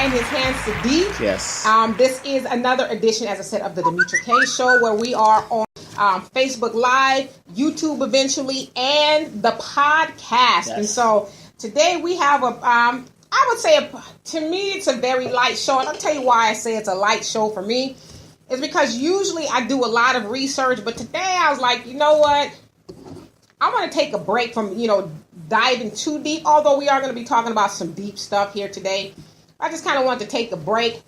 behind his hands, Sadiq. Yes. This is another edition, as I said, of the Demetra K Show, where we are on Facebook Live, YouTube eventually, and the podcast. Yes. And so today we have I would say, to me, it's a very light show. And I'll tell you why I say it's a light show for me. It's because usually I do a lot of research, but today I was like, you know what? I want to take a break from, diving too deep, although we are going to be talking about some deep stuff here today. I just kind of want to take a break.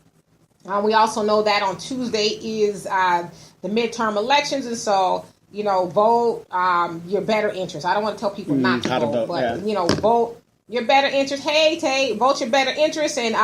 We also know that on Tuesday is the midterm elections, and so, vote your better interest. I don't want to tell people not to vote, but, vote your better interest. Hey, Tay, vote your better interest, and,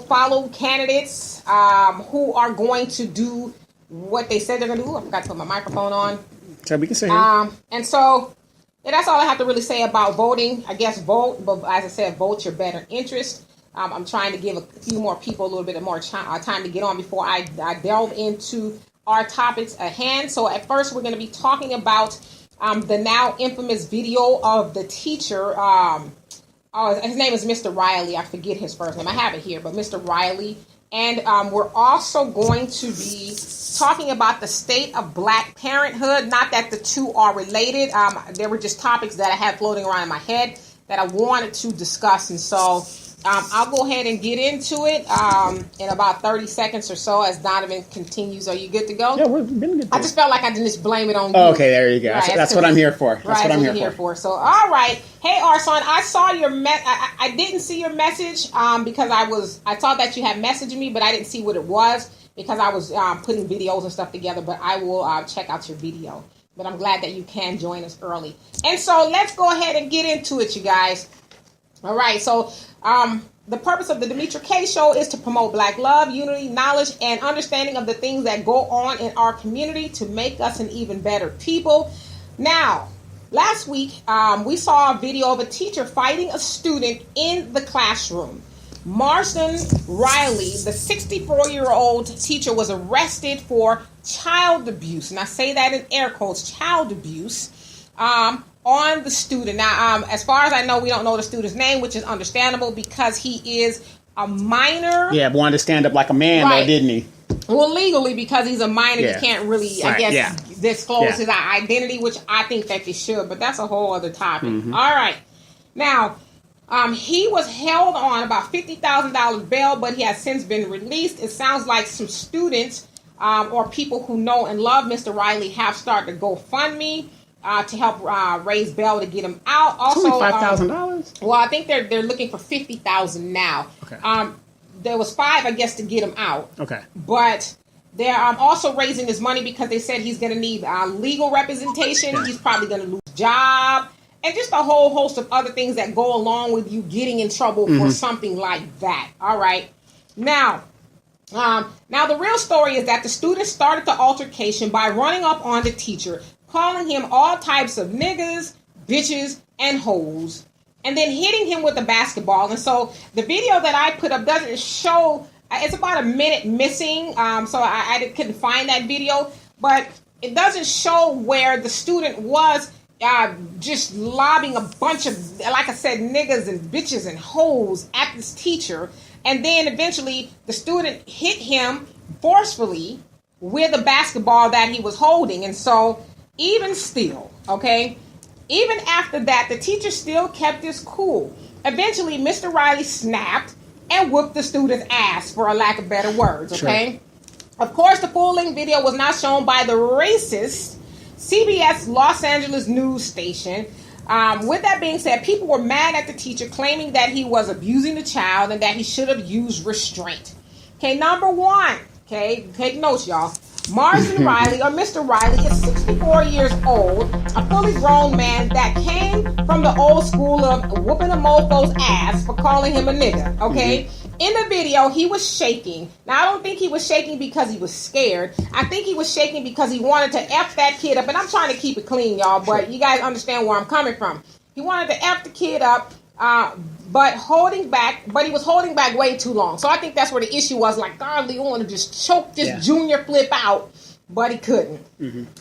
follow candidates who are going to do what they said they're going to do. I forgot to put my microphone on. So we can say and so that's all I have to really say about voting. I guess vote, but as I said, vote your better interest. I'm trying to give a few more people a little bit more time to get on before I delve into our topics at hand. So at first, we're going to be talking about the now infamous video of the teacher. His name is Mr. Riley. I forget his first name. I have it here, but Mr. Riley. And we're also going to be talking about the state of Black Parenthood. Not that the two are related. There were just topics that I had floating around in my head that I wanted to discuss. And so I'll go ahead and get into it in about 30 seconds or so as Donovan continues. Are you good to go? Yeah, we've been good. I just felt like I didn't just blame it on you. Oh, okay, there you go. Right, that's what I'm here for. That's right, what I'm here for. So, all right. Hey, Arson, I saw your I didn't see your message because I saw that you had messaged me, but I didn't see what it was because I was putting videos and stuff together. But I will check out your video. But I'm glad that you can join us early. And so let's go ahead and get into it, you guys. All right. So the purpose of the Demetra K Show is to promote Black love, unity, knowledge, and understanding of the things that go on in our community to make us an even better people. Now, last week, we saw a video of a teacher fighting a student in the classroom. Marston Riley, the 64-year-old teacher, was arrested for child abuse. And I say that in air quotes, child abuse, on the student. Now, as far as I know, we don't know the student's name, which is understandable because he is a minor. Yeah, wanted to stand up like a man, right, though, didn't he? Well, legally, because he's a minor, he can't really, right, I guess, disclose his identity, which I think that he should, but that's a whole other topic. Mm-hmm. All right. Now, he was held on about $50,000 bail, but he has since been released. It sounds like some students or people who know and love Mr. Riley have started to GoFundMe to help raise bail to get him out. Also, $5,000. Well, I think they're looking for $50,000 now. Okay. There was $5,000, I guess, to get him out. Okay. But they're also raising this money because they said he's going to need legal representation. Yeah. He's probably going to lose his job. And just a whole host of other things that go along with you getting in trouble for something like that. All right. Now the real story is that the student started the altercation by running up on the teacher, calling him all types of niggas, bitches, and hoes, and then hitting him with a basketball. And so the video that I put up doesn't show, it's about a minute missing, so I couldn't find that video, but it doesn't show where the student was just lobbing a bunch of, like I said, niggas and bitches and hoes at this teacher. And then eventually the student hit him forcefully with a basketball that he was holding. And so even still, okay, even after that, the teacher still kept his cool. Eventually, Mr. Riley snapped and whooped the student's ass, for a lack of better words, okay? Sure. Of course, the full-length video was not shown by the racist CBS Los Angeles news station. With that being said, people were mad at the teacher, claiming that he was abusing the child and that he should have used restraint. Okay, number one, okay, take notes, y'all. Marston Riley, or Mr. Riley, is 64 years old, a fully grown man that came from the old school of whooping a mofo's ass for calling him a nigga, okay? In the video, he was shaking. Now, I don't think he was shaking because he was scared. I think he was shaking because he wanted to F that kid up. And I'm trying to keep it clean, y'all, but you guys understand where I'm coming from. He wanted to F the kid up, but he was holding back way too long. So I think that's where the issue was. Like, God, you want to just choke this junior flip out but he couldn't.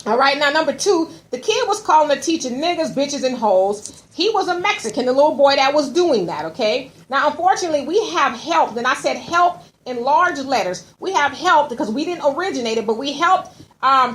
All right, now number 2, the kid was calling the teacher niggas, bitches, and hoes. He was a Mexican, the little boy that was doing that, okay? Now, unfortunately, we have helped, and I said help in large letters. We have helped because we didn't originate it, but we helped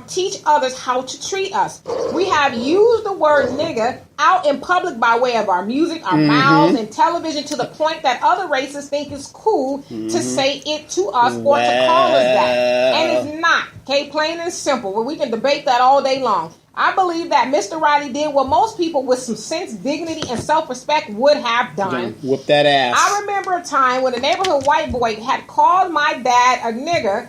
teach others how to treat us. We have used the word nigga out in public by way of our music, our mouths, and television to the point that other races think it's cool to say it to us or to call us that. And it's not, okay? Plain and simple. Well, we can debate that all day long. I believe that Mr. Riley did what most people with some sense, dignity, and self-respect would have done. Whoop that ass. I remember a time when a neighborhood white boy had called my dad a nigger,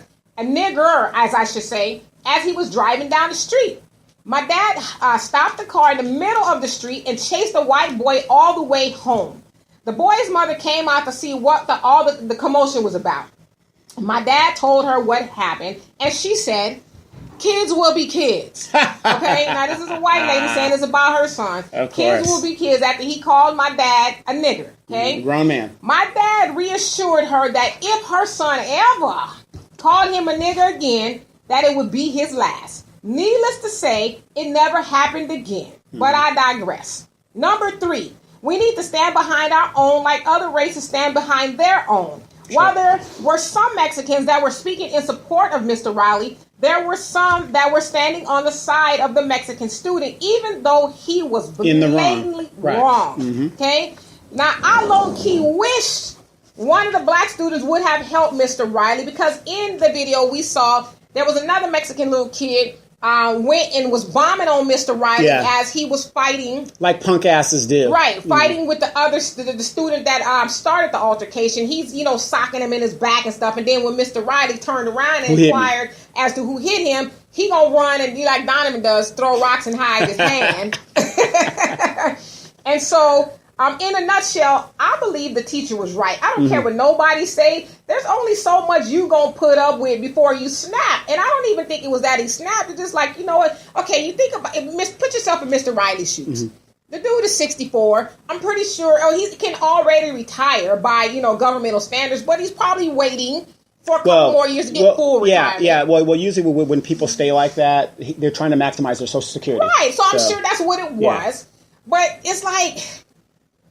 as I should say, as he was driving down the street. My dad stopped the car in the middle of the street and chased the white boy all the way home. The boy's mother came out to see what all the commotion was about. My dad told her what happened, and she said, kids will be kids. Okay, now this is a white lady saying it's about her son. Of kids course. will be kids after he called my dad a nigger. Okay, Grown man. my dad reassured her that if her son ever called him a nigger again, that it would be his last. Needless to say, it never happened again. But I digress. Number 3, we need to stand behind our own like other races stand behind their own. Sure. While there were some Mexicans that were speaking in support of Mr. Riley, there were some that were standing on the side of the Mexican student, even though he was blatantly wrong. Okay? Now, I low-key wish one of the black students would have helped Mr. Riley, because in the video we saw there was another Mexican little kid went and was bombing on Mr. Riley as he was fighting. Like punk asses do. Right, fighting with the other the student that started the altercation. He's, socking him in his back and stuff. And then when Mr. Riley turned around and inquired as to who hit him, he gonna run and like Donovan does, throw rocks and hide his hand. And so, in a nutshell, I believe the teacher was right. I don't care what nobody say. There's only so much you gonna put up with before you snap. And I don't even think it was that he snapped. It's just like, you know what? Okay, you think about it. Put yourself in Mr. Riley's shoes. The dude is 64. I'm pretty sure he can already retire by, governmental standards, but he's probably waiting for a couple more years to get full retirement. Yeah. Well, usually when people stay like that, they're trying to maximize their Social Security. Right. So I'm sure that's what it was. But it's like,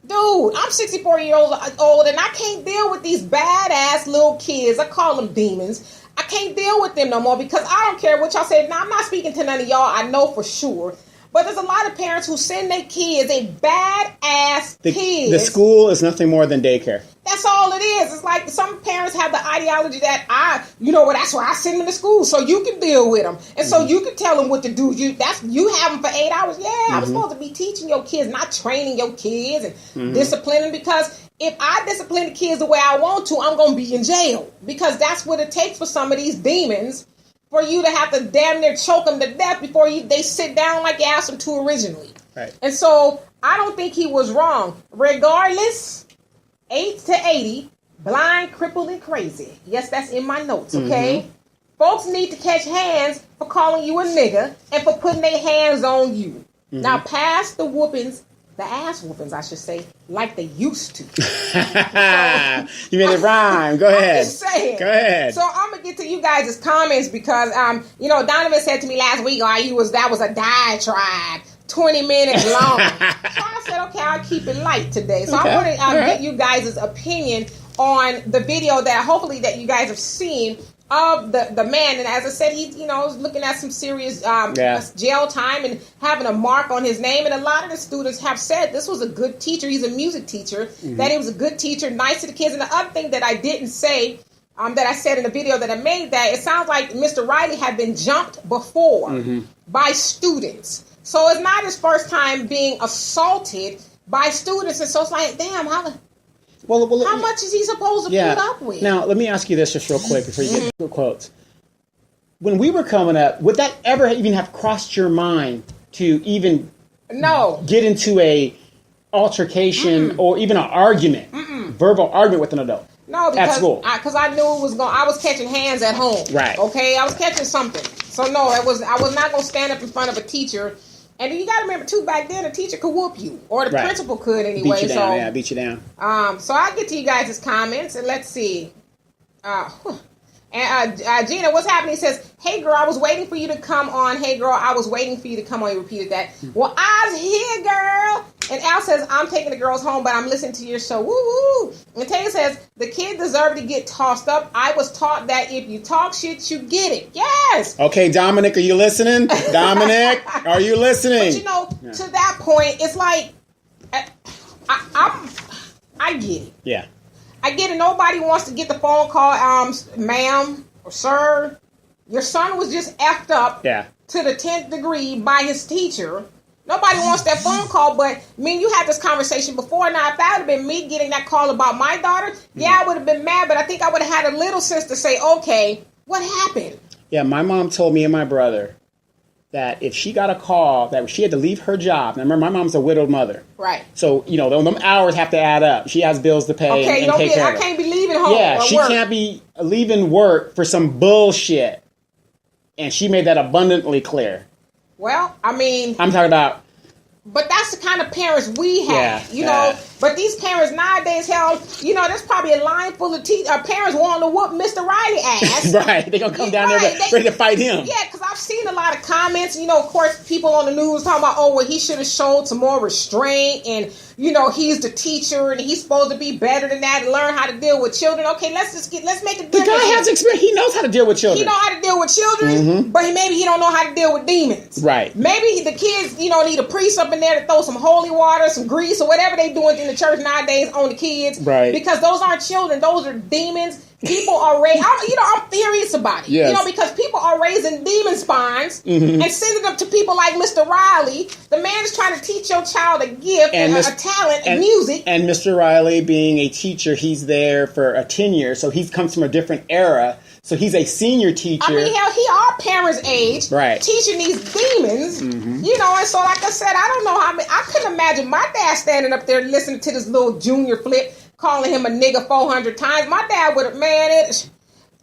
dude, I'm 64 years old, and I can't deal with these badass little kids. I call them demons. I can't deal with them no more because I don't care what y'all say. Now, I'm not speaking to none of y'all. I know for sure. But there's a lot of parents who send their kids, badass kids. The school is nothing more than daycare. That's all it is. It's like some parents have the ideology that that's why I send them to school so you can deal with them. And so you can tell them what to do. You have them for 8 hours. Yeah, I'm supposed to be teaching your kids, not training your kids and disciplining, because if I discipline the kids the way I want to, I'm going to be in jail, because that's what it takes for some of these demons, for you to have to damn near choke them to death before they sit down like you asked them to originally. Right. And so I don't think he was wrong. Regardless, 8 to 80, blind, crippled, and crazy. Yes, that's in my notes, okay? Folks need to catch hands for calling you a nigga and for putting their hands on you. Now, pass the whoopings, the ass whoopings, I should say, like they used to. You made it rhyme. Go ahead. I'm just saying. Go ahead. So I'm gonna get to you guys' comments because, Donovan said to me last week, that was a diatribe, 20 minutes long. So I said, okay, I'll keep it light today. So I want to get you guys' opinion on the video that hopefully that you guys have seen of the man. And as I said, he was looking at some serious jail time and having a mark on his name. And a lot of the students have said this was a good teacher. He's a music teacher, that he was a good teacher, nice to the kids. And the other thing that I didn't say, that I said in the video that I made, that it sounds like Mr. Riley had been jumped before by students. So it's not his first time being assaulted by students. And so it's like, damn, how much is he supposed to put up with? Now, let me ask you this just real quick before you get to the quotes. When we were coming up, would that ever even have crossed your mind to even get into a altercation or even an argument, verbal argument with an adult? No, because at school. I knew it was going. I was catching hands at home. Right. Okay, I was catching something. So no, I was not going to stand up in front of a teacher. And you got to remember too, back then a teacher could whoop you, or the principal could anyway. Beat you down. Beat you down. So I'll get to you guys' comments, and let's see. And Gina, what's happening? He says, hey, girl, I was waiting for you to come on. Hey, girl, I was waiting for you to come on. He repeated that. Well, I was here, girl. And Al says, I'm taking the girls home, but I'm listening to your show. Woo-woo. And Taylor says, the kid deserved to get tossed up. I was taught that if you talk shit, you get it. Yes. Okay, Dominic, are you listening? Dominic, are you listening? But, you know, to that point, it's like, I get it. Yeah. I get it. Nobody wants to get the phone call, ma'am or sir, your son was just effed up to the 10th degree by his teacher. Nobody wants that phone call, but me and you had this conversation before. Now, if that would have been me getting that call about my daughter, I would have been mad, but I think I would have had a little sense to say, okay, what happened? Yeah, my mom told me and my brother that if she got a call that she had to leave her job. Now, remember, my mom's a widowed mother. Right. So, you know, them hours have to add up. She has bills to pay and take care of. I can't be leaving home. Yeah, she can't be leaving work for some bullshit. And she made that abundantly clear. Well, I mean, I'm talking about. But that's the kind of parents we have, you know. But these parents nowadays, hell, you know, there's probably a line full of parents wanting to whoop Mr. Riley ass. Right. They're going to come down there ready to fight him. Yeah, because I've seen a lot of comments. You know, of course, people on the news talking about, oh, well, he should have showed some more restraint. And, you know, he's the teacher and he's supposed to be better than that and learn how to deal with children. Okay, let's make a difference. The guy has experience. He knows how to deal with children. He knows how to deal with children, but maybe he don't know how to deal with demons. Right. Maybe the kids, you know, need a priest up in there to throw some holy water, some grease, or whatever they doing in the church nowadays on the kids. Right. Because those aren't children. Those are demons. People are raising, I'm furious about it. Yes. You know, because people are raising demon spawns and sending them to people like Mr. Riley. The man is trying to teach your child a gift and a talent and music. And Mr. Riley, being a teacher, he's there for a tenure, so he comes from a different era. So he's a senior teacher. I mean, hell, he our parents' age, right? Teaching these demons, you know. And so, like I said, I don't know how I couldn't imagine my dad standing up there listening to this little junior flip, calling him a nigga 400 times. My dad would have,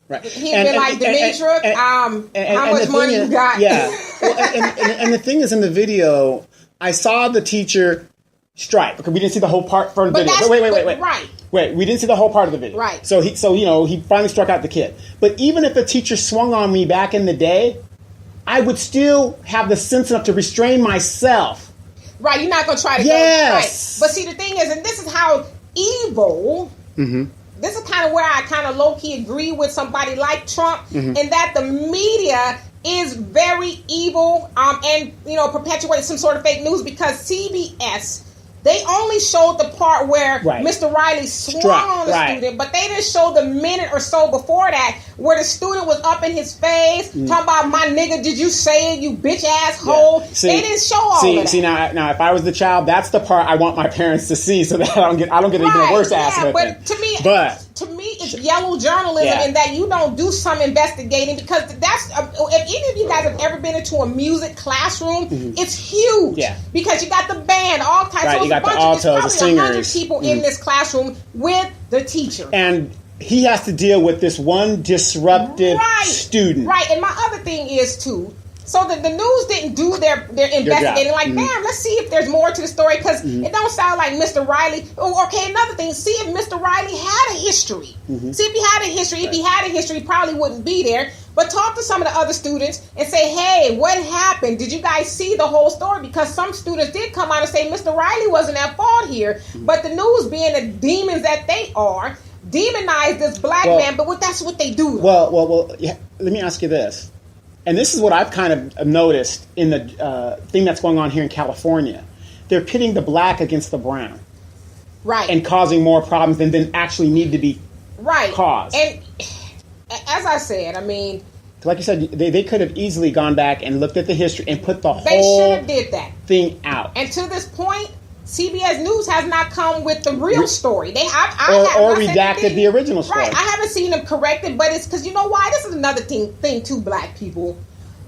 right. He'd been like, Demetra, how much money you got? Yeah. Well, and the thing is, in the video, I saw the teacher strike. Okay, we didn't see the whole part from the video. Wait. Right. Wait, we didn't see the whole part of the video. Right. So he finally struck out the kid. But even if a teacher swung on me back in the day, I would still have the sense enough to restrain myself. Right, you're not going to try to go. Right. But see, the thing is, and this is how evil, this is kind of where I kind of low-key agree with somebody like Trump, in that the media is very evil and, you know, perpetuates some sort of fake news, because CBS, they only showed the part where Mr. Riley swung on the student, but they didn't show the minute or so before that where the student was up in his face, talking about, my nigga, did you say it, you bitch asshole? Yeah. They didn't show all of that. See, now, if I was the child, that's the part I want my parents to see, so that I don't get even a worse ass whipping. But to me, it's yellow journalism in that you don't do some investigating, because that's if any of you guys have ever been into a music classroom, it's huge. Yeah. Because you got the band, all types. Right, you got the altos, the singers. 100 people in this classroom with the teacher. And he has to deal with this one disruptive student. Right, and my other thing is, too, so the news didn't do their investigating. Like, damn, let's see if there's more to the story, because it don't sound like Mr. Riley. Okay, another thing, see if Mr. Riley had a history. See if he had a history. If he had a history, he probably wouldn't be there. But talk to some of the other students and say, hey, what happened? Did you guys see the whole story? Because some students did come out and say Mr. Riley wasn't at fault here. But the news, being the demons that they are, demonize this black man. But that's what they do. Well, yeah, let me ask you this. And this is what I've kind of noticed in the thing that's going on here in California. They're pitting the black against the brown. Right. And causing more problems than actually need to be caused. And as I said, I mean, like you said, they could have easily gone back and looked at the history and put the whole thing out. And to this point, CBS News has not come with the real story. Or redacted the original story. Right. I haven't seen them correct it, but it's because, you know why? This is another thing too, black people.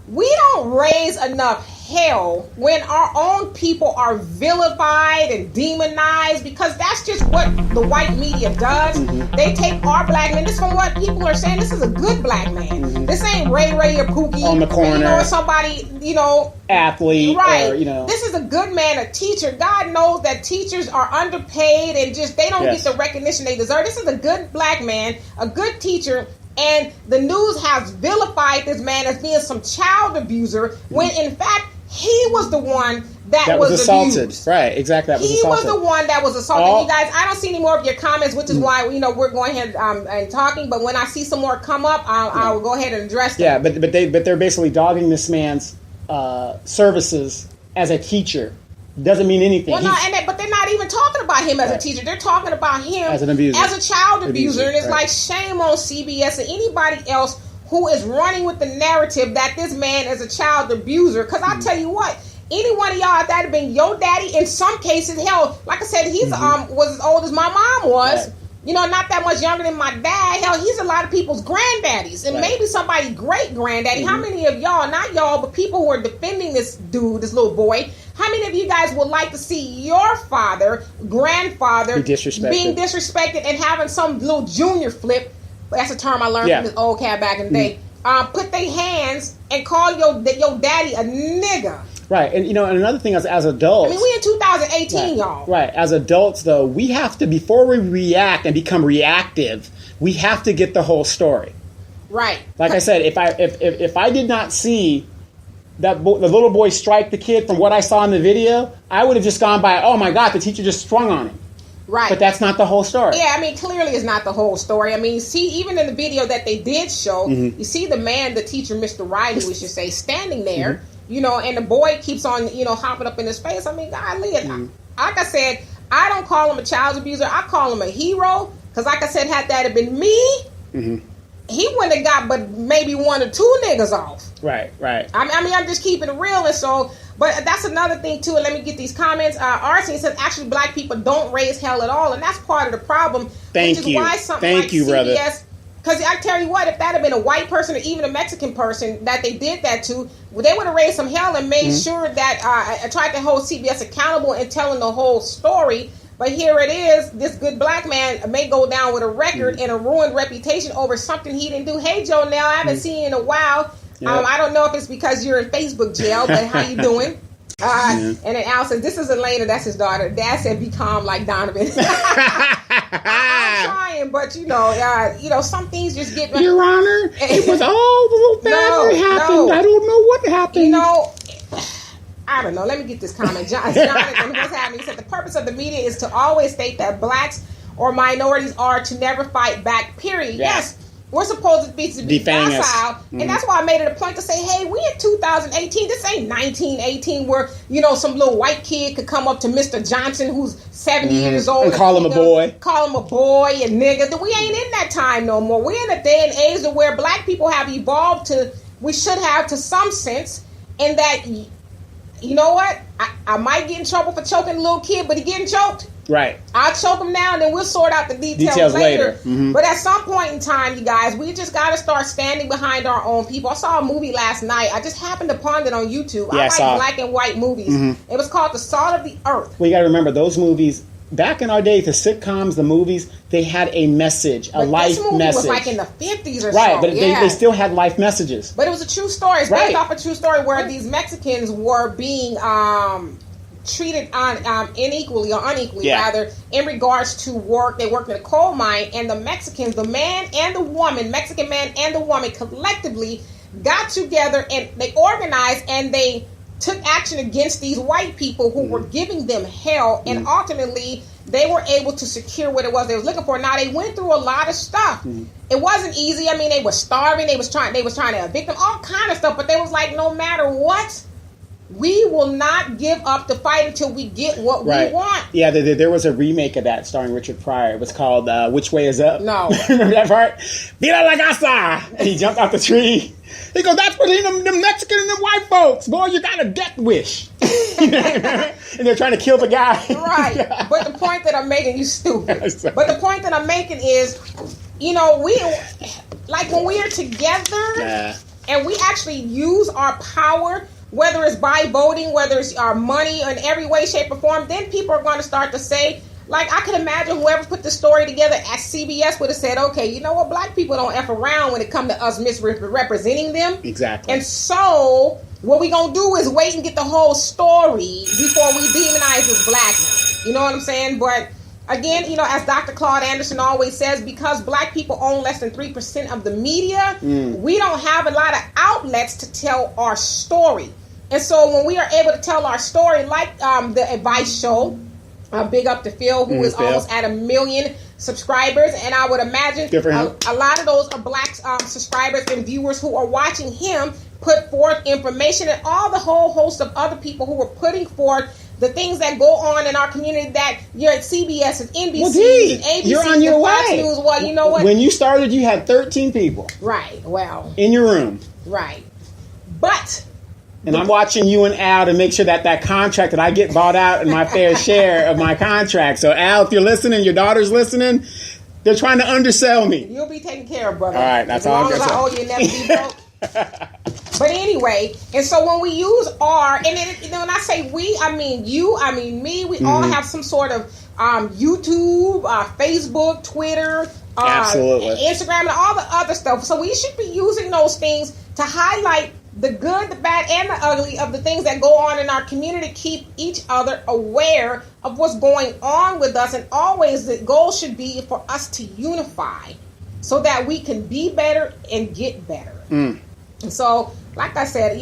We don't raise enough hell when our own people are vilified and demonized, because that's just what the white media does. They take our black man. This is from what people are saying. This is a good black man. This ain't Ray or Pookie on the corner, you know, or somebody, you know, athlete, right? Or, you know, this is a good man, a teacher. God knows that teachers are underpaid and just they don't get the recognition they deserve. This is a good black man, a good teacher. And the news has vilified this man as being some child abuser, when in fact he was the one that was assaulted. Abused. Right, exactly. He was the one that was assaulted. You guys, I don't see any more of your comments, which is why we're going ahead and talking. But when I see some more come up, I'll go ahead and address them. Yeah, but they're basically dogging this man's services as a teacher. Doesn't mean anything. Well, but they're not even talking about him as a teacher. They're talking about him as an abuser, as a child abuser. And it's like, shame on CBS and anybody else who is running with the narrative that this man is a child abuser. Because I'll tell you what, any one of y'all, if that had been your daddy, in some cases, hell, like I said, he's was as old as my mom was. Right. Not that much younger than my dad. Hell, he's a lot of people's granddaddies. And maybe somebody's great-granddaddy. How many of y'all, not y'all, but people who are defending this dude, this little boy, how many of you guys would like to see your father, grandfather, being disrespected and having some little junior flip? That's a term I learned from this old cat back in the day. Put their hands and call your daddy a nigga. Right, and another thing as adults. I mean, we in 2018, y'all. Right, as adults though, we have to, before we react and become reactive, we have to get the whole story. Right. Like I said, if I did not see the little boy strike the kid from what I saw in the video, I would have just gone by, oh my God, the teacher just swung on him. Right. But that's not the whole story. Yeah, I mean, clearly it's not the whole story. I mean, see, even in the video that they did show, you see the man, the teacher, Mr. Riley, we should say, standing there. And the boy keeps on, hopping up in his face. I mean, golly, like I said, I don't call him a child abuser. I call him a hero. Because like I said, had that have been me, he wouldn't have got but maybe 1 or 2 niggas off. Right. I mean, I'm just keeping it real. And so, but that's another thing, too. And let me get these comments. Arsenal says, actually, black people don't raise hell at all. And that's part of the problem. Thank you. Why something like CBS, brother. Because I tell you what, if that had been a white person or even a Mexican person that they did that to, they would have raised some hell and made sure that tried to hold CBS accountable in telling the whole story. But here it is, this good black man may go down with a record and a ruined reputation over something he didn't do. Hey, Jonelle, I haven't seen you in a while. Yep. I don't know if it's because you're in Facebook jail, but how you doing? And then Al says, this is Elena, that's his daughter. Dad said, be calm like Donovan. I'm trying, but some things just get... Your Honor, it was all the little bad that happened. I don't know what happened. I don't know. Let me get this comment. Jonathan, what's happening? He said, the purpose of the media is to always state that blacks or minorities are to never fight back, period. Yes. We're supposed to be docile, and that's why I made it a point to say, hey, we in 2018. This ain't 1918 where, some little white kid could come up to Mr. Johnson who's 70 years old. And call him a boy. Call him a boy and nigga. We ain't in that time no more. We're in a day and age of where black people have evolved we should have to some sense, in that, you know what? I might get in trouble for choking a little kid, but he getting choked. Right. I'll choke him now, and then we'll sort out the details later. But at some point in time, you guys, we just got to start standing behind our own people. I saw a movie last night. I just happened upon it on YouTube. I like black and white movies. It was called The Salt of the Earth. Well, you got to remember, those movies, back in our day, the sitcoms, the movies, they had a message, a life message. This movie was like in the 50s or so. Right, but they still had life messages. But it was a true story. It's based off a true story where these Mexicans were being... treated unequally rather, in regards to work. They worked in a coal mine, and the Mexicans, the man and the woman, Mexican man and the woman, collectively got together and they organized and they took action against these white people who were giving them hell, and ultimately they were able to secure what it was they was looking for. Now, they went through a lot of stuff. It wasn't easy. I mean, they were starving, they was trying to evict them, all kind of stuff, but they was like, no matter what, we will not give up the fight until we get what we want. Yeah, there was a remake of that starring Richard Pryor. It was called Which Way Is Up? No. Remember that part? Viva la casa! And he jumped out the tree. He goes, that's for them Mexican and them white folks. Boy, you got a death wish. And they're trying to kill the guy. Right. But the point that I'm making, you stupid. But the point that I'm making is, we, like when we are together and we actually use our power, whether it's by voting, whether it's our money in every way, shape, or form, then people are going to start to say, like, I can imagine whoever put the story together at CBS would have said, okay, you know what, black people don't F around when it comes to us misrepresenting them. Exactly. And so, what we going to do is wait and get the whole story before we demonize this black man. You know what I'm saying? But again, as Dr. Claude Anderson always says, because black people own less than 3% of the media, we don't have a lot of outlets to tell our story. And so when we are able to tell our story, like the Advice Show, big up to Phil, who is almost at 1 million subscribers, and I would imagine a lot of those are black subscribers and viewers who are watching him put forth information, and all the whole host of other people who were putting forth the things that go on in our community that you're at CBS and NBC and ABC. You're on your Fox way. News. Well, you know what? When you started, you had 13 people. Right. Well. In your room. Right. But. And I'm watching you and Al to make sure that contract that I get bought out in my fair share of my contract. So Al, if you're listening, your daughter's listening, they're trying to undersell me. You'll be taken care of, brother. All right, that's all I'm going to say. As long as I owe you, never be broke. But anyway, and so when we use our, and when I say we, I mean you, I mean me, we all have some sort of YouTube, Facebook, Twitter, absolutely, Instagram, and all the other stuff. So we should be using those things to highlight the good, the bad, and the ugly of the things that go on in our community, keep each other aware of what's going on with us. And always the goal should be for us to unify so that we can be better and get better. And so, like I said,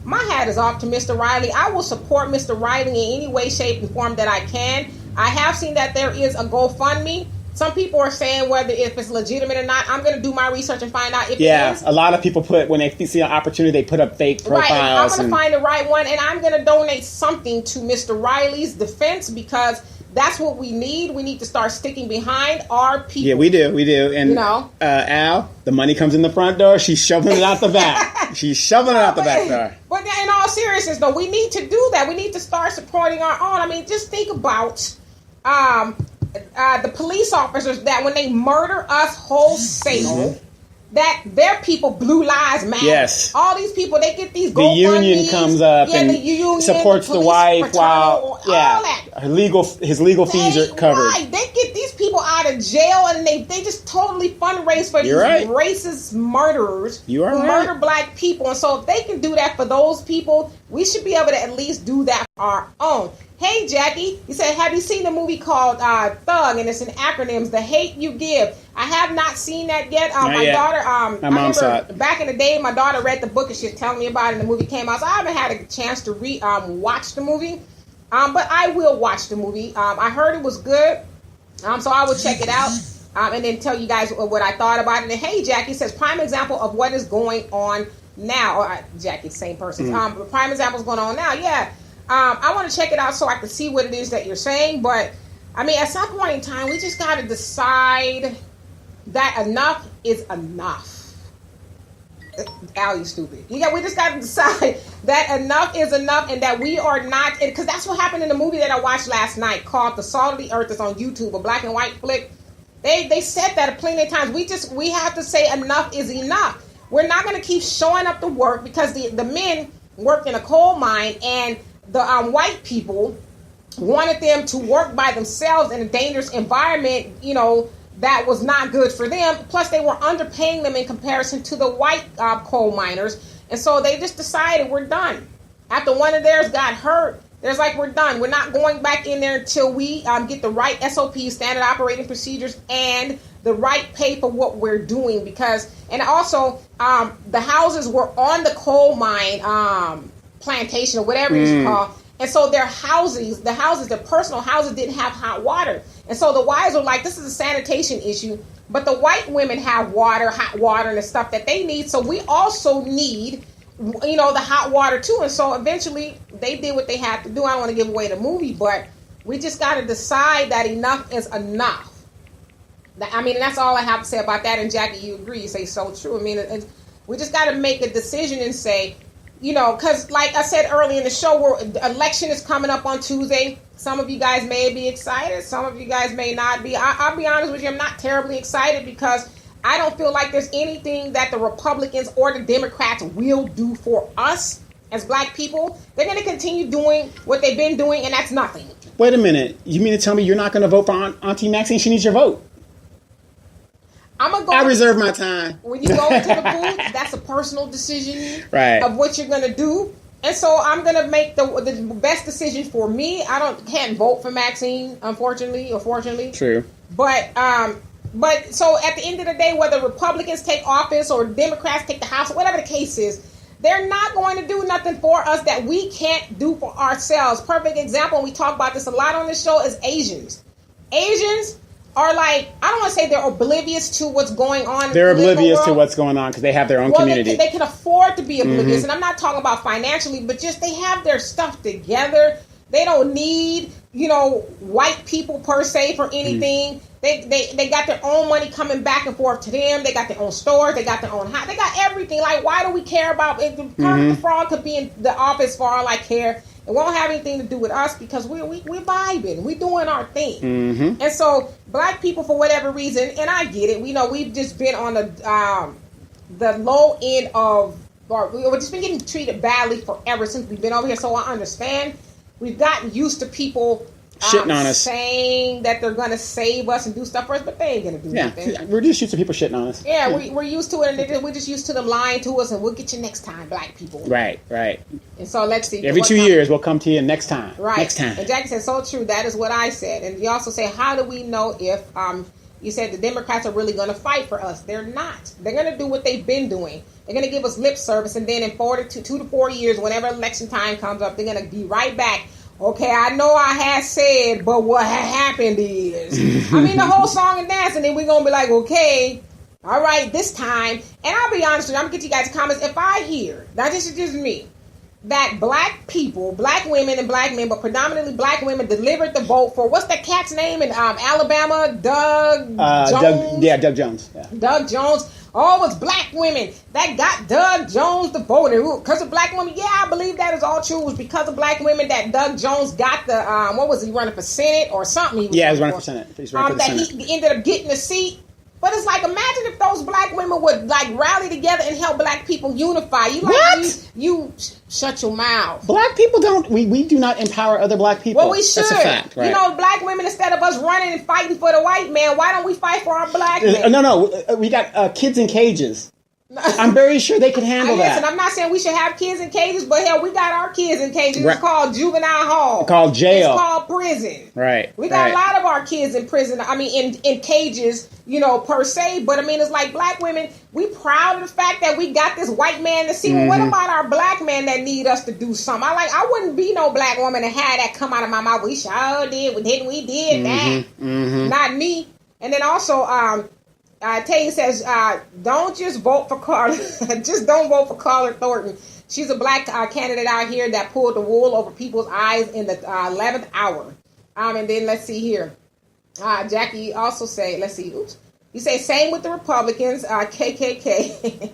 my hat is off to Mr. Riley. I will support Mr. Riley in any way, shape, and form that I can. I have seen that there is a GoFundMe. Some people are saying if it's legitimate or not. I'm going to do my research and find out if it is. A lot of people when they see an opportunity, they put up fake profiles. Right, I'm going to find the right one, and I'm going to donate something to Mr. Riley's defense, because that's what we need. We need to start sticking behind our people. Yeah, we do. And Al, the money comes in the front door. She's shoveling it out the back. She's shoveling it out the back door. But in all seriousness, though, we need to do that. We need to start supporting our own. I mean, just think about the police officers that when they murder us wholesale, that their people, Blue Lives Matter. Yes. All these people, they get these The union comes up and supports the wife while all that. His legal fees are covered. Right. They get these people out of jail and they just totally fundraise for these racist murderers who murder black people. And so if they can do that for those people, we should be able to at least do that for our own. Hey, Jackie, you said, have you seen the movie called Thug? And it's in acronyms, The Hate You Give. I have not seen that yet. My daughter, my mom saw it. Back in the day, my daughter read the book and she was telling me about it and the movie came out. So I haven't had a chance to watch the movie. But I will watch the movie. I heard it was good. So I will check it out and then tell you guys what I thought about it. And hey, Jackie says, prime example of what is going on now. Jackie, same person. Prime example is going on now. Yeah. I want to check it out so I can see what it is that you're saying. But, I mean, at some point in time, we just got to decide that enough is enough. Al, you stupid. We just got to decide that enough is enough and that we are not, because that's what happened in the movie that I watched last night called The Salt of the Earth. It's on YouTube, a black and white flick. They said that plenty of times. We have to say enough is enough. We're not going to keep showing up to work because the men work in a coal mine and the white people wanted them to work by themselves in a dangerous environment, that was not good for them. Plus, they were underpaying them in comparison to the white coal miners. And so they just decided we're done. After one of theirs got hurt, there's like, we're done. We're not going back in there until we get the right SOPs, standard operating procedures, and the right pay for what we're doing. And also, the houses were on the coal mine plantation or whatever it's called. And so their personal houses didn't have hot water. And so the wives were like, this is a sanitation issue. But the white women have hot water and the stuff that they need. So we also need, the hot water too. And so eventually they did what they had to do. I don't want to give away the movie, but we just got to decide that enough is enough. I mean, that's all I have to say about that. And Jackie, you agree. You say so true. I mean, we just got to make a decision and say, because like I said earlier in the show, the election is coming up on Tuesday. Some of you guys may be excited. Some of you guys may not be. I'll be honest with you. I'm not terribly excited because I don't feel like there's anything that the Republicans or the Democrats will do for us as black people. They're going to continue doing what they've been doing, and that's nothing. Wait a minute. You mean to tell me you're not going to vote for Auntie Maxine? She needs your vote. I reserve my time. When you go to the booth, that's a personal decision of what you're going to do. And so I'm gonna make the best decision for me. Can't vote for Maxine, unfortunately or fortunately. True. But so at the end of the day, whether Republicans take office or Democrats take the House, whatever the case is, they're not going to do nothing for us that we can't do for ourselves. Perfect example, and we talk about this a lot on this show, is Asians. Asians are like, I don't want to say they're oblivious to what's going on. They're oblivious to what's going on because they have their own community. They can afford to be oblivious. And I'm not talking about financially, but just they have their stuff together. They don't need, white people per se for anything. They got their own money coming back and forth to them. They got their own stores. They got their own house. They got everything. Like, why do we care about it? The fraud could be in the office for all I care. It won't have anything to do with us because we're vibing. We're doing our thing. And so black people, for whatever reason, and I get it, we've just been on the low end of, or we've just been getting treated badly forever since we've been over here. So I understand. We've gotten used to people shitting on us, saying that they're going to save us and do stuff for us, but they ain't going to do nothing. We're just used to people shitting on us. Yeah, we're used to it, and we're just used to them lying to us, and we'll get you next time, black people. Right. And so let's see. Every 2 years, we'll come to you next time. Right. Next time. And Jackie said, so true. That is what I said. And you also say, how do we know if, you said the Democrats are really going to fight for us? They're not. They're going to do what they've been doing. They're going to give us lip service, and then in 2 to 4 years, whenever election time comes up, they're going to be right back. Okay, I know I had said, but what happened is, the whole song and dance, and then we're going to be like, okay, all right, this time. And I'll be honest with you, I'm going to get you guys comments. If I hear, now this is just me, that black people, black women and black men, but predominantly black women, delivered the vote for, what's that cat's name in Alabama? Doug Jones? Doug Jones. Yeah. Doug Jones. Oh, it's black women that got Doug Jones the vote. Because of black women, yeah, I believe that is all true. It was because of black women that Doug Jones got the, what was he running for Senate or something? He was running for Senate. He ended up getting the seat. But it's like, imagine if those black women would rally together and help black people unify. You shut your mouth. Black people we do not empower other black people. Well, we should. That's a fact, right? Black women, instead of us running and fighting for the white man, why don't we fight for our black men? No, we got kids in cages. I'm very sure they can handle that. Listen, I'm not saying we should have kids in cages, but hell, we got our kids in cages. Right. It's called juvenile hall. It's called jail. It's called prison. Right. We got a lot of our kids in prison. In cages, per se. But it's like black women, we proud of the fact that we got this white man to see. Well, what about our black man that need us to do something? I wouldn't be no black woman and have that come out of my mouth. We sure did. We did that. Not me. And then also, Tay says, don't just vote for Carla. Just don't vote for Carla Thornton. She's a black candidate out here that pulled the wool over people's eyes in the 11th hour. And then let's see here. Jackie also say, let's see. Oops. You say same with the Republicans, KKK.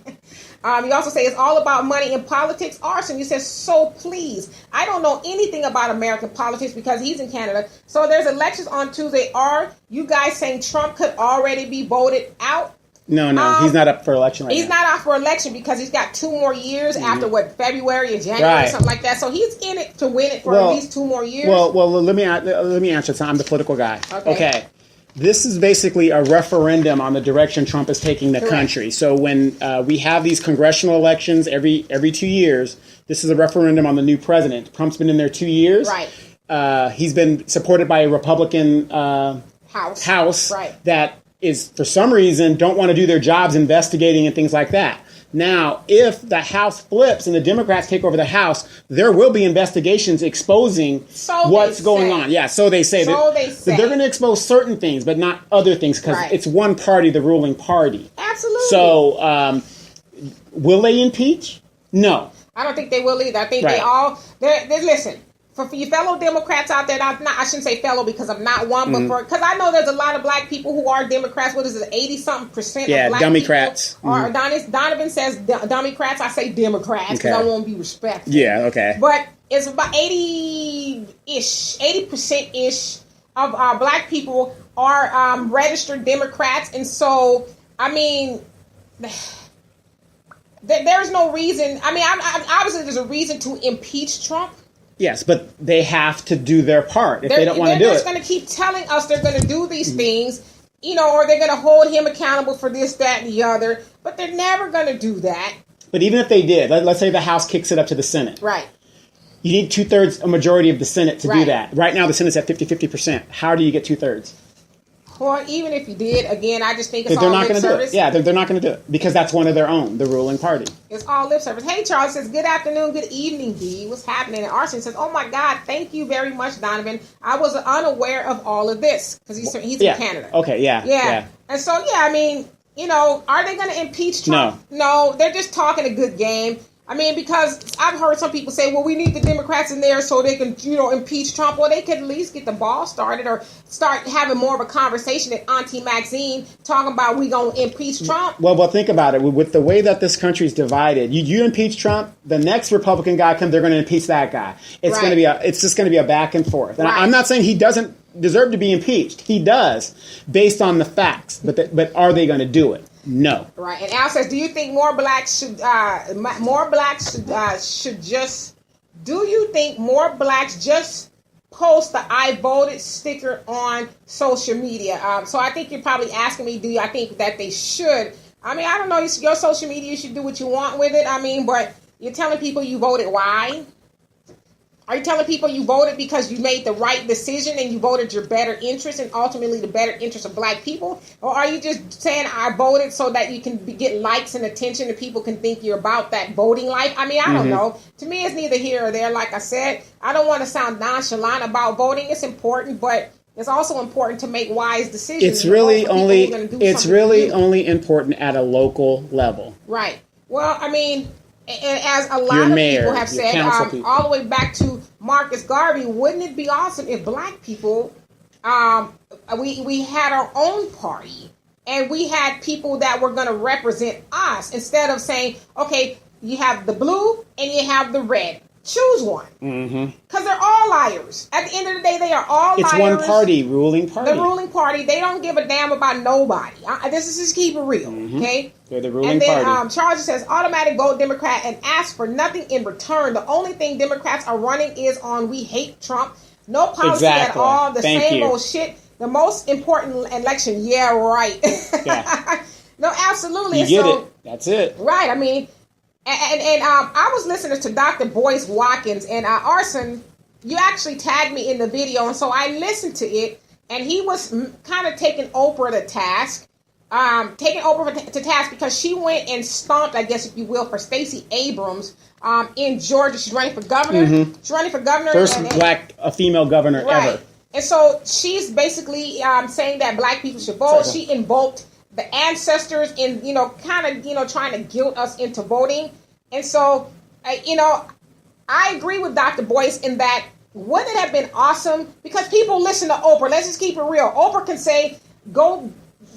You also say it's all about money in politics. Arson, you said, so please. I don't know anything about American politics because he's in Canada. So there's elections on Tuesday. Are you guys saying Trump could already be voted out? No, he's not up for election right now. He's not up for election because he's got 2 more years after February or January or something like that. So he's in it to win it for at least 2 more years. Well, let me answer. So I'm the political guy. Okay. This is basically a referendum on the direction Trump is taking the country. So when we have these congressional elections every 2 years, this is a referendum on the new president. Trump's been in there 2 years. Right. He's been supported by a Republican House that is, for some reason, don't want to do their jobs investigating and things like that. Now, if the House flips and the Democrats take over the House, there will be investigations exposing what's going on. Yeah, so they say. They're going to expose certain things, but not other things, because it's one party, the ruling party. Absolutely. So, will they impeach? No. I don't think they will either. I think they all... Listen, for you fellow Democrats out there, I shouldn't say fellow because I'm not one, but because I know there's a lot of black people who are Democrats. What is it, 80-something% of black Democrats. People? Or Donovan says Democrats. I say Democrats because I want to be respectful. Yeah, okay. But it's about 80%-ish of black people are registered Democrats, and so there's no reason. Obviously there's a reason to impeach Trump. Yes, but they have to do their part if they don't want to do it. They're just going to keep telling us they're going to do these things, or they're going to hold him accountable for this, that, and the other. But they're never going to do that. But even if they did, let's say the House kicks it up to the Senate. Right. You need 2/3 a majority of the Senate to do Right. that. Right now, the Senate's at 50%. How do you get 2/3? Or even if you did, again, I just think it's If they're all not lip going to do service. it. Yeah, they're not going to do it because that's one of their own, the ruling party. It's all lip service. Hey, Charles says, good afternoon, good evening, D. What's happening? And Arson says, oh my God, thank you very much, Donovan. I was unaware of all of this because he's in Canada. Okay, yeah. And so, I mean, are they going to impeach Trump? No, they're just talking a good game. I mean, because I've heard some people say, well, we need the Democrats in there so they can, impeach Trump. Well, they could at least get the ball started or start having more of a conversation at Auntie Maxine talking about we going to impeach Trump. Well, think about it. With the way that this country is divided, you impeach Trump, the next Republican guy comes, they're going to impeach that guy. It's going to be it's just going to be a back and forth. And I'm not saying he doesn't deserve to be impeached. He does, based on the facts. But are they going to do it? No. Right. And Al says, do you think more blacks should just, do you think more blacks just post the I voted sticker on social media? So I think you're probably asking me, I think that they should? I mean, I don't know. Your social media, you should do what you want with it. I mean, but you're telling people you voted why? Are you telling people you voted because you made the right decision and you voted your better interest and ultimately the better interest of black people? Or are you just saying I voted so that you can get likes and attention and people can think you're about that voting life? I mean, I don't know. To me, it's neither here or there. Like I said, I don't want to sound nonchalant about voting. It's important, but it's also important to make wise decisions. It's really only important at a local level. Right. Well, I mean, and as a lot of people have said, all the way back to Marcus Garvey, wouldn't it be awesome if black people, we had our own party and we had people that were going to represent us instead of saying, okay, you have the blue and you have the red. Choose one. Because they're all liars. At the end of the day, they are all liars. It's one party, ruling party. The ruling party. They don't give a damn about nobody. This is just keep it real, okay? They're the ruling party. And then Charles says, automatic vote Democrat and ask for nothing in return. The only thing Democrats are running is on we hate Trump. No policy at all. The same old shit. The most important election. Yeah, right. Yeah. No, absolutely. You get it. That's it. Right. I mean... And I was listening to Dr. Boyce Watkins and Arson, you actually tagged me in the video, and so I listened to it, and he was kind of taking Oprah to task, because she went and stomped, I guess if you will, for Stacey Abrams in Georgia. She's running for governor. She's running for governor. First female governor ever. And so she's basically saying that black people should vote. She invoked the ancestors in, trying to guilt us into voting. And so, I agree with Dr. Boyce in that wouldn't it have been awesome? Because people listen to Oprah. Let's just keep it real. Oprah can say, go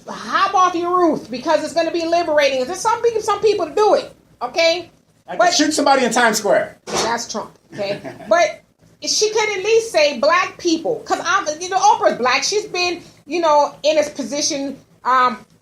hop off your roof because it's going to be liberating. There's some people to do it, okay? But shoot somebody in Times Square. That's Trump, okay? But she could at least say black people. Because, Oprah's black. She's been, in a position...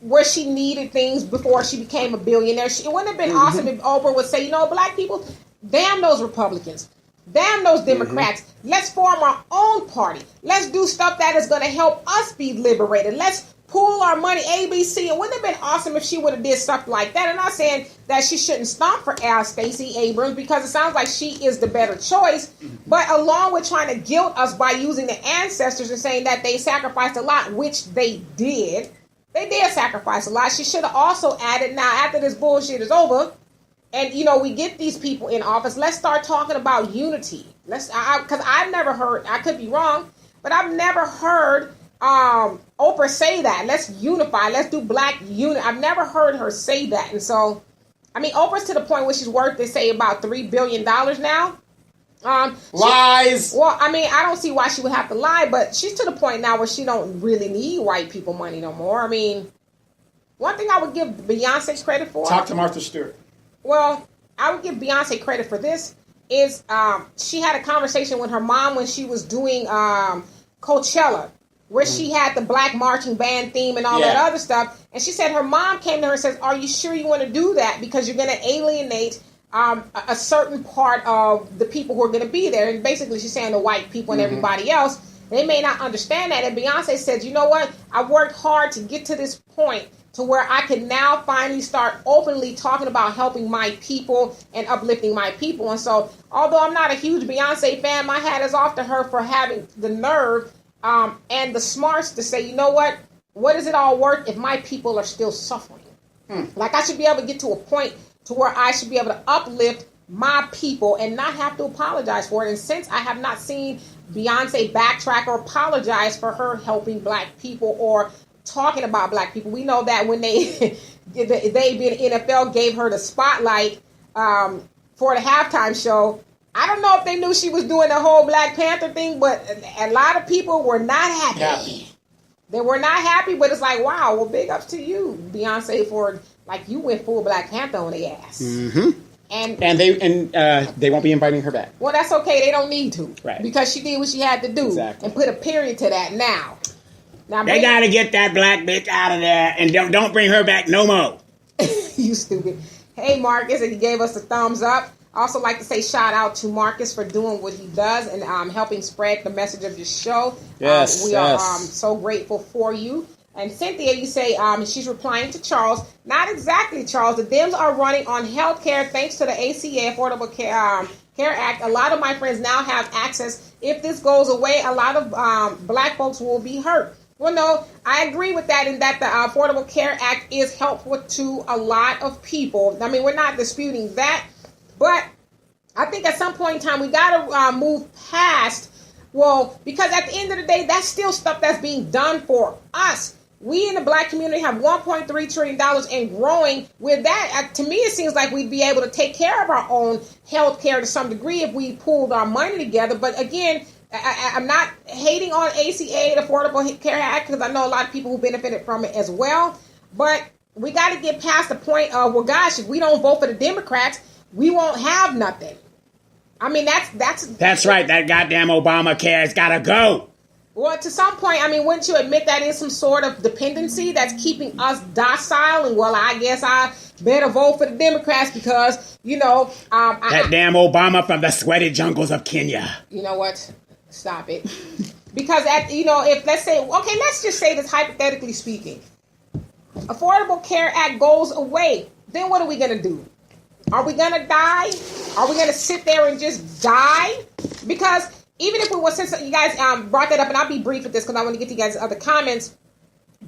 where she needed things before she became a billionaire. It wouldn't have been awesome if Oprah would say, black people, damn those Republicans, damn those Democrats. Let's form our own party. Let's do stuff that is going to help us be liberated. Let's pool our money, ABC. It wouldn't have been awesome if she would have did stuff like that. I'm not saying that she shouldn't stomp for Stacey Abrams because it sounds like she is the better choice. But along with trying to guilt us by using the ancestors and saying that they sacrificed a lot, which they did. They did sacrifice a lot. She should have also added, now after this bullshit is over, and we get these people in office, let's start talking about unity. Because I've never heard, I could be wrong, but I've never heard Oprah say that. Let's unify. Let's do black unity. I've never heard her say that. And so, Oprah's to the point where she's worth, they say, about $3 billion now. Lies. I don't see why she would have to lie, but she's to the point now where she don't really need white people money no more. One thing I would give Beyonce credit for. Talk to Martha Stewart. Well, I would give Beyonce credit for this is she had a conversation with her mom when she was doing Coachella, where she had the black marching band theme and all that other stuff. And she said her mom came to her and says, are you sure you want to do that? Because you're going to alienate a certain part of the people who are going to be there. And basically she's saying the white people and everybody else, they may not understand that. And Beyonce said, you know what? I worked hard to get to this point to where I can now finally start openly talking about helping my people and uplifting my people. And so, although I'm not a huge Beyonce fan, my hat is off to her for having the nerve and the smarts to say, you know what is it all worth if my people are still suffering? Like, I should be able to get to a point to where I should be able to uplift my people and not have to apologize for it. And since I have not seen Beyonce backtrack or apologize for her helping black people or talking about black people, we know that when they being NFL gave her the spotlight for the halftime show, I don't know if they knew she was doing the whole Black Panther thing, but a lot of people were not happy. They were not happy, but it's like, wow, well, big ups to you, Beyonce, for, like, you went full Black Panther on their ass. Mm-hmm. And they won't be inviting her back. Well, that's okay. They don't need to. Right. Because she did what she had to do. And put a period to that now. They got to get that black bitch out of there and don't bring her back no more. You stupid. Hey, Marcus, and he gave us a thumbs up. I also like to say shout out to Marcus for doing what he does and helping spread the message of your show. Yes, we are so grateful for you. And Cynthia, you say she's replying to Charles. Not exactly, Charles. The Dems are running on health care thanks to the ACA, Affordable Care Act. A lot of my friends now have access. If this goes away, a lot of black folks will be hurt. Well, no, I agree with that in that the Affordable Care Act is helpful to a lot of people. I mean, we're not disputing that. But I think at some point in time, we got to move past, well, because at the end of the day, that's still stuff that's being done for us. We in the black community have $1.3 trillion and growing. With that, to me, it seems like we'd be able to take care of our own health care to some degree if we pooled our money together. But again, I'm not hating on ACA, the Affordable Care Act, because I know a lot of people who benefited from it as well. But we got to get past the point of, well, gosh, if we don't vote for the Democrats, we won't have nothing. I mean, that's right. That goddamn Obamacare has got to go. Well, to some point, I mean, wouldn't you admit that is some sort of dependency that's keeping us docile? And, well, I guess I better vote for the Democrats because, you know... that damn Obama from the sweaty jungles of Kenya. You know what? Stop it. Because, if let's say... Okay, let's just say this hypothetically speaking. Affordable Care Act goes away. Then what are we going to do? Are we going to die? Are we going to sit there and just die? Because... even if we were, since you guys brought that up, and I'll be brief with this because I want to get to you guys' other comments.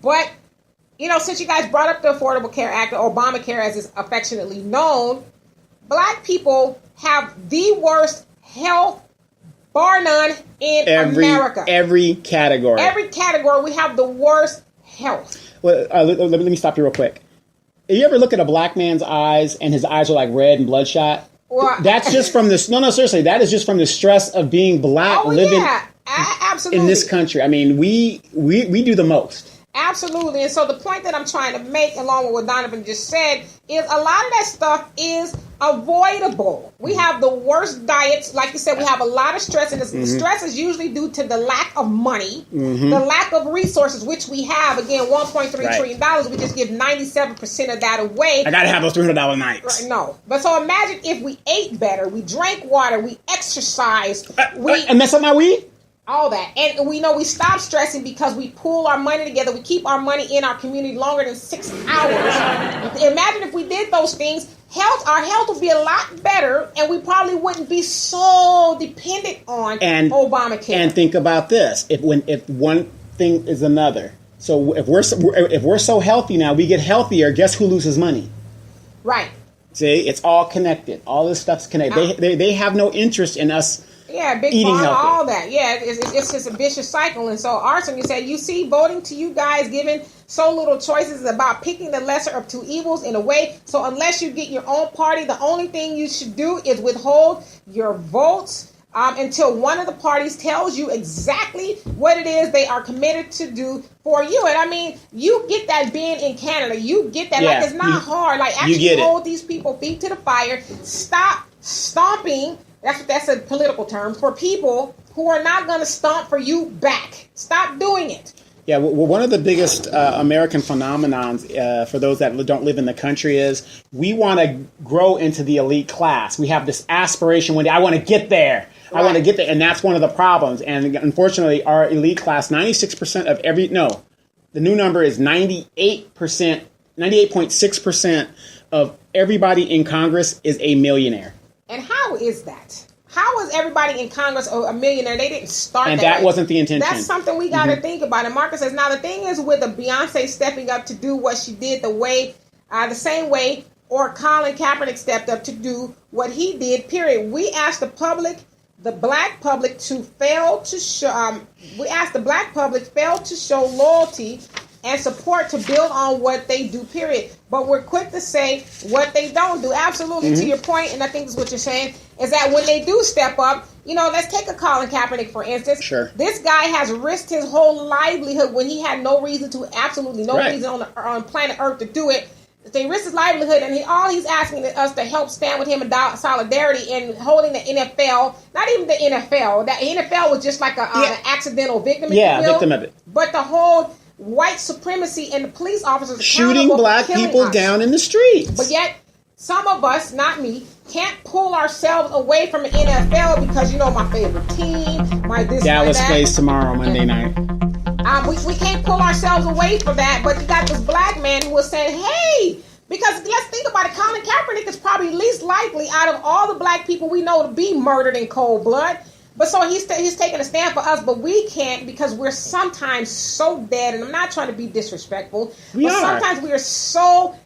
But, since you guys brought up the Affordable Care Act, or Obamacare as it's affectionately known, black people have the worst health, bar none, in America. Every category. Every category, we have the worst health. Well, let me stop you real quick. Have you ever look at a black man's eyes and his eyes are like red and bloodshot? Well, that's just from this. No, seriously. That is just from the stress of being black, living absolutely in this country. I mean, we do the most. Absolutely. And so the point that I'm trying to make, along with what Donovan just said, is a lot of that stuff is avoidable. We have the worst diets. Like you said, we have a lot of stress. And the stress is usually due to the lack of money, the lack of resources, which we have. Again, $1.3 trillion. We just give 97% of that away. I got to have those $300 nights. Right, no. But so imagine if we ate better, we drank water, we exercised. And that's my weed? All that. And we know we stop stressing because we pool our money together. We keep our money in our community longer than 6 hours. Imagine if we did those things, our health would be a lot better, and we probably wouldn't be so dependent on Obamacare. And think about this. If one thing is another. So if we're so healthy now, we get healthier, guess who loses money? Right. See, it's all connected. All this stuff's connected. They have no interest in us. Yeah, big pharma, all that. Yeah, it's just a vicious cycle. And so, Arson, you said, you see, voting to you guys, given so little choices, is about picking the lesser of two evils in a way. So unless you get your own party, the only thing you should do is withhold your votes until one of the parties tells you exactly what it is they are committed to do for you. And I mean, you get that being in Canada. You get that. Yeah, like, it's not hard. Like, actually hold these people feet to the fire. Stop stomping. That's a political term for people who are not going to stomp for you back. Stop doing it. Yeah, well, one of the biggest American phenomenons for those that don't live in the country is we want to grow into the elite class. We have this aspiration one day. I want to get there. Right. I want to get there. And that's one of the problems. And unfortunately, our elite class, 96% of the new number is 98% 98.6% of everybody in Congress is a millionaire. And how is that? How is everybody in Congress a millionaire? They didn't start and that that wasn't the intention. That's something we got to think about. And Marcus says, now the thing is with the Beyonce stepping up to do what she did the same way, or Colin Kaepernick stepped up to do what he did, period. We asked the black public fail to show loyalty and support to build on what they do, period. But we're quick to say what they don't do. Absolutely, to your point, and I think that's what you're saying, is that when they do step up, let's take a Colin Kaepernick, for instance. Sure. This guy has risked his whole livelihood when he had no reason to, absolutely no reason on planet Earth to do it. They risked his livelihood, and all he's asking us to help stand with him in solidarity and holding the NFL, not even the NFL. That NFL was just like an accidental victim. Victim of it. But the whole white supremacy and the police officers shooting black people down in the streets. But yet, some of us, not me, can't pull ourselves away from the NFL because my favorite team, my this, Dallas my that. plays tomorrow, Monday night. We can't pull ourselves away from that. But you got this black man who was saying, "Hey." Because let's think about it, Colin Kaepernick is probably least likely out of all the black people we know to be murdered in cold blood. But so he's taking a stand for us, but we can't because we're sometimes so dead. And I'm not trying to be disrespectful, sometimes we are so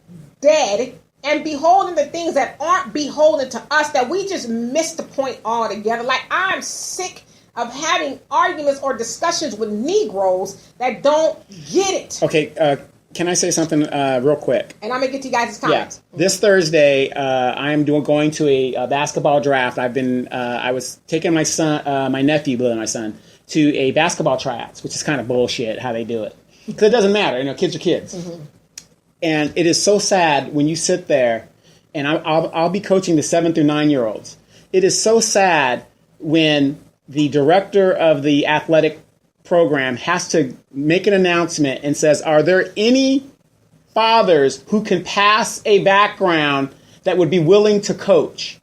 dead and beholden to things that aren't beholden to us that we just miss the point altogether. Like, I'm sick of having arguments or discussions with Negroes that don't get it. Okay, can I say something real quick? And I'm going to get to you guys' comments. Yeah. This Thursday, I am going to a basketball draft. I was taking my nephew, to a basketball tryouts, which is kind of bullshit how they do it. Because it doesn't matter. Kids are kids. Mm-hmm. And it is so sad when you sit there, and I'll be coaching the 7 through 9 year olds. It is so sad when the director of the athletic program has to make an announcement and says, are there any fathers who can pass a background that would be willing to coach?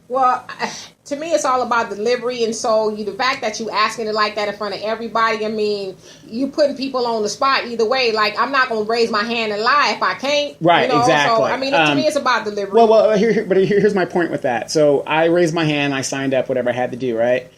Well, to me, it's all about delivery. And so the fact that you asking it like that in front of everybody, I mean, you putting people on the spot either way. Like, I'm not going to raise my hand and lie if I can't. Right, exactly. So, I mean, to me, it's about delivery. Well, here's my point with that. So I raised my hand, I signed up, whatever I had to do, right?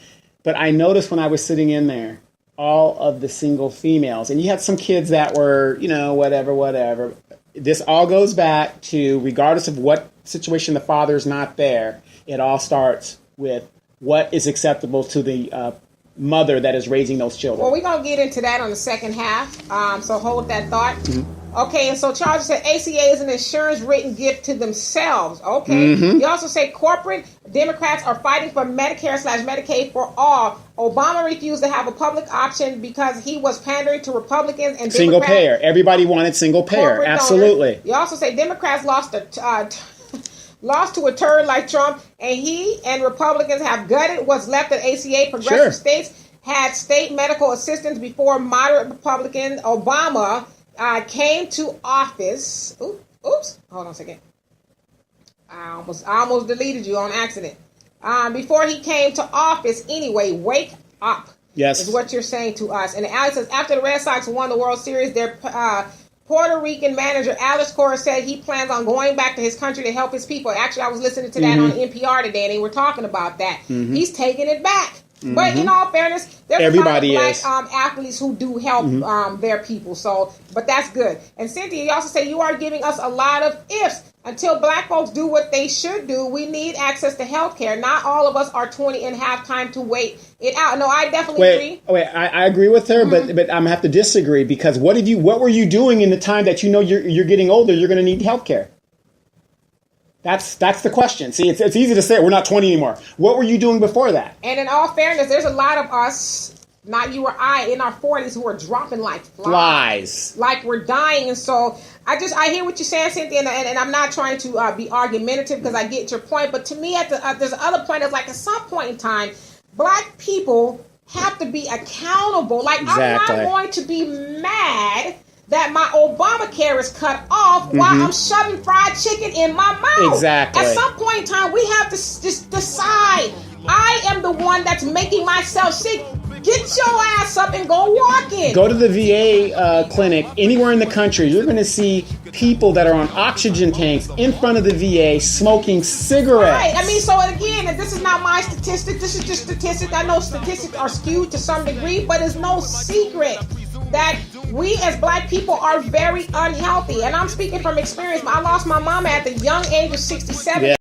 But I noticed when I was sitting in there, all of the single females, and you had some kids that were, whatever. This all goes back to, regardless of what situation the father's not there, it all starts with what is acceptable to the mother that is raising those children. Well, we're going to get into that on the second half, so hold that thought. Mm-hmm. Okay, and so Charles said ACA is an insurance written gift to themselves. Okay. Mm-hmm. You also say corporate Democrats are fighting for Medicare/Medicaid for all. Obama refused to have a public option because he was pandering to Republicans and single payer. Everybody wanted single payer. Absolutely. Donors. You also say Democrats lost to a turd like Trump, and he and Republicans have gutted what's left of ACA. Progressive states had state medical assistance before moderate Republican Obama came to office. Oops, hold on a second. I almost deleted you on accident. Before he came to office anyway, wake up. Yes. Is what you're saying to us. And Alex says, after the Red Sox won the World Series, their Puerto Rican manager, Alex Cora, said he plans on going back to his country to help his people. Actually, I was listening to that on NPR today, and they were talking about that. Mm-hmm. He's taking it back. Mm-hmm. But in all fairness, there's everybody a lot of black athletes who do help their people. So, but that's good. And Cynthia, you also say you are giving us a lot of ifs. Until black folks do what they should do, we need access to health care. Not all of us are 20 and have time to wait it out. No, I definitely agree. I agree with her, but I'm going to have to disagree because what were you doing in the time that you're getting older, you're going to need health care? That's the question. See, it's easy to say we're not 20 anymore. What were you doing before that? And in all fairness, there's a lot of us, not you or I, in our 40s who are dropping like flies. Like we're dying. And so I hear what you're saying, Cynthia, and I'm not trying to be argumentative because I get your point. But to me, there's another point that's like at some point in time, black people have to be accountable. Like, exactly. I'm not going to be mad that my Obamacare is cut off while I'm shoving fried chicken in my mouth. Exactly. At some point in time, we have to just decide. I am the one that's making myself sick. Get your ass up and go walking. Go to the VA clinic anywhere in the country. You're going to see people that are on oxygen tanks in front of the VA smoking cigarettes. Right. I mean, so again, and this is not my statistic. This is just statistics. I know statistics are skewed to some degree, but it's no secret that we as black people are very unhealthy. And I'm speaking from experience. I lost my mama at the young age of 67. Yeah.